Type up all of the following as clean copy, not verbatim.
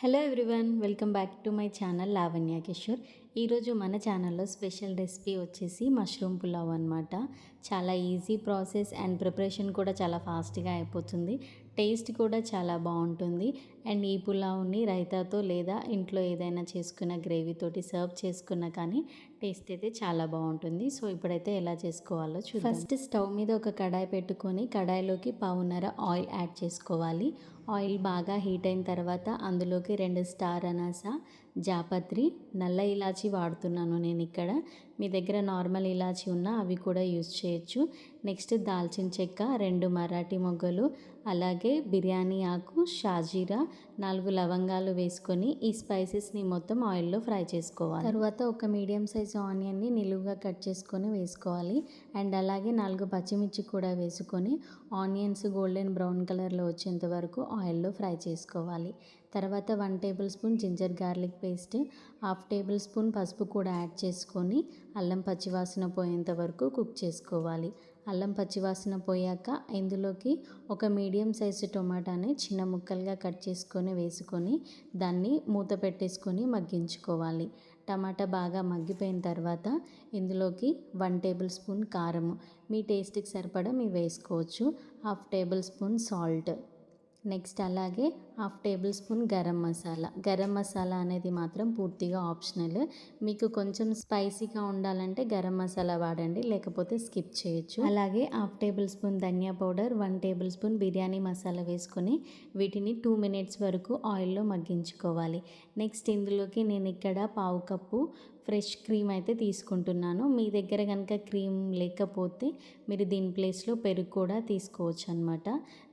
Hello everyone, welcome back to my channel Lavanya Kishore. ఈరోజు మన ఛానల్లో స్పెషల్ రెసిపీ వచ్చేసి మష్రూమ్ పులావ్ అనమాట. చాలా ఈజీ ప్రాసెస్ అండ్ ప్రిపరేషన్ కూడా చాలా ఫాస్ట్గా అయిపోతుంది. టేస్ట్ కూడా చాలా బాగుంటుంది. అండ్ ఈ పులావ్ని రైతాతో లేదా ఇంట్లో ఏదైనా చేసుకున్న గ్రేవీతోటి సర్వ్ చేసుకున్నా కానీ టేస్ట్ అయితే చాలా బాగుంటుంది. సో ఇప్పుడైతే ఎలా చేసుకోవాలో చూద్దాం. ఫస్ట్ స్టవ్ మీద ఒక కడాయి పెట్టుకొని కడాయిలోకి పావున్నర ఆయిల్ యాడ్ చేసుకోవాలి. ఆయిల్ బాగా హీట్ అయిన తర్వాత అందులోకి 2 స్టార్ అనాస, జాపత్రి, నల్ల ఇలాచి వాడుతున్నాను నేను ఇక్కడ. మీ దగ్గర నార్మల్ ఇలాచి ఉన్నా అవి కూడా యూజ్ చేయొచ్చు. నెక్స్ట్ దాల్చిన చెక్క, 2 మరాఠీ మొగ్గలు, అలాగే బిర్యానీ ఆకు, షాజీరా, 4 లవంగాలు వేసుకొని ఈ స్పైసెస్ని మొత్తం ఆయిల్లో ఫ్రై చేసుకోవాలి. తర్వాత ఒక మీడియం సైజ్ ఆనియన్ని నిలువుగా కట్ చేసుకొని వేసుకోవాలి. అండ్ అలాగే 4 పచ్చిమిర్చి కూడా వేసుకొని ఆనియన్స్ గోల్డెన్ బ్రౌన్ కలర్లో వచ్చేంత వరకు ఆయిల్లో ఫ్రై చేసుకోవాలి. తర్వాత 1 tablespoon ginger garlic paste, 1/2 tablespoon పసుపు కూడా యాడ్ చేసుకొని అల్లం పచ్చివాసన పోయేంత వరకు కుక్ చేసుకోవాలి. అల్లం పచ్చివాసన పోయాక ఇందులోకి ఒక మీడియం సైజు టొమాటాని చిన్న ముక్కలుగా కట్ చేసుకొని వేసుకొని దాన్ని మూత పెట్టేసుకొని మగ్గించుకోవాలి. టమాటా బాగా మగ్గిపోయిన తర్వాత ఇందులోకి 1 టేబుల్ స్పూన్ కారము, మీ టేస్ట్కి సరిపడా మీరు వేసుకోవచ్చు. 1/2 టేబుల్ స్పూన్ సాల్ట్, నెక్స్ట్ అలాగే 1/2 టేబుల్ స్పూన్ గరం మసాలా. గరం మసాలా అనేది మాత్రం పూర్తిగా ఆప్షనల్. మీకు కొంచెం స్పైసీగా ఉండాలంటే గరం మసాలా వాడండి, లేకపోతే స్కిప్ చేయొచ్చు. అలాగే 1/2 టేబుల్ స్పూన్ ధనియా powder, 1 tablespoon biryani masala వేసుకొని వీటిని 2 మినిట్స్ వరకు ఆయిల్లో మగ్గించుకోవాలి. నెక్స్ట్ ఇందులోకి నేను ఇక్కడ 1/2 కప్పు ఫ్రెష్ క్రీమ్ అయితే తీసుకుంటున్నాను. మీ దగ్గర కనుక క్రీమ్ లేకపోతే మీరు దీని ప్లేస్లో పెరుగు కూడా తీసుకోవచ్చు అనమాట.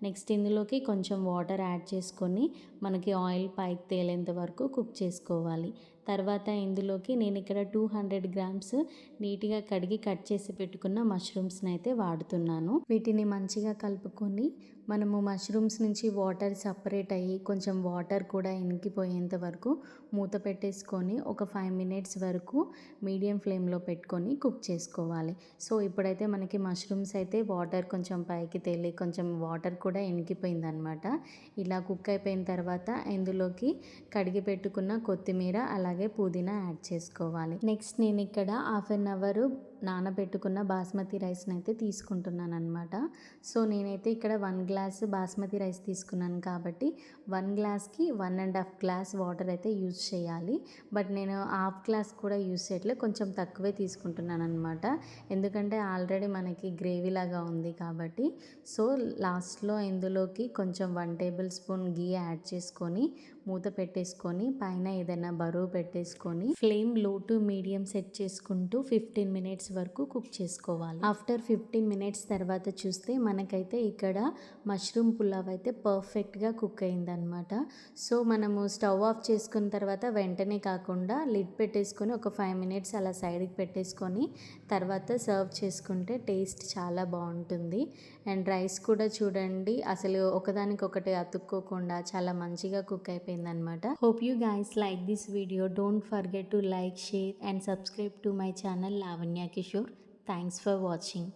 నెక్స్ట్ ఇందులోకి కొంచెం వాటర్ యాడ్ చేసుకొని మనకి ఆయిల్ పైకి తేలేంత వరకు కుక్ చేసుకోవాలి. తర్వాత ఇందులోకి నేను ఇక్కడ 200 గ్రామ్స్ నీట్గా కడిగి కట్ చేసి పెట్టుకున్న మష్రూమ్స్ని అయితే వాడుతున్నాను. వీటిని మంచిగా కలుపుకొని మనము మష్రూమ్స్ నుంచి వాటర్ సపరేట్ అయ్యి కొంచెం వాటర్ కూడా ఇంకిపోయేంత వరకు మూత పెట్టేసుకొని ఒక 5 మినిట్స్ వరకు మీడియం ఫ్లేమ్లో పెట్టుకొని కుక్ చేసుకోవాలి. సో ఇప్పుడైతే మనకి మష్రూమ్స్ అయితే వాటర్ కొంచెం పైకి తేలి కొంచెం వాటర్ కూడా ఇంకిపోయిందనమాట. ఇలా కుక్ అయిపోయిన తర్వాత ఇందులోకి కడిగి పెట్టుకున్న కొత్తిమీర అలాగే పుదీనా యాడ్ చేసుకోవాలి. నెక్స్ట్ నేను ఇక్కడ 1/2 అవర్ నానబెట్టుకున్న బాస్మతి రైస్ని అయితే తీసుకుంటున్నాను అనమాట. సో నేనైతే ఇక్కడ 1 గ్లాస్ బాస్మతి రైస్ తీసుకున్నాను కాబట్టి 1 గ్లాస్కి 1.5 గ్లాస్ వాటర్ అయితే యూజ్ చేయాలి. బట్ నేను 1/2 గ్లాస్ కూడా యూజ్ చేయట్లేదు, కొంచెం తక్కువే తీసుకుంటున్నాను అనమాట. ఎందుకంటే ఆల్రెడీ మనకి గ్రేవీ లాగా ఉంది కాబట్టి. సో లాస్ట్లో ఇందులోకి కొంచెం 1 టేబుల్ స్పూన్ గీ యాడ్ చేసుకొని మూత పెట్టేసుకొని పైన ఏదైనా బరువు పెట్టేసుకొని ఫ్లేమ్ లో టు మీడియం సెట్ చేసుకుంటూ 15 మినిట్స్ వరకు కుక్ చేసుకోవాలి. ఆఫ్టర్ 15 మినిట్స్ తర్వాత చూస్తే మనకైతే ఇక్కడ మష్రూమ్ పులావ్ అయితే పర్ఫెక్ట్గా కుక్ అయిందనమాట. సో మనము స్టవ్ ఆఫ్ చేసుకున్న తర్వాత వెంటనే కాకుండా లిడ్ పెట్టేసుకొని ఒక 5 మినిట్స్ అలా సైడ్కి పెట్టేసుకొని తర్వాత సర్వ్ చేసుకుంటే టేస్ట్ చాలా బాగుంటుంది. అండ్ రైస్ కూడా చూడండి అసలు ఒకదానికొకటి అతుక్కోకుండా చాలా మంచిగా కుక్ అయిపోయిందనమాట. Hope you guys like this video. Don't forget to like, share and subscribe to my channel Lavanya Kishore. Thanks for watching.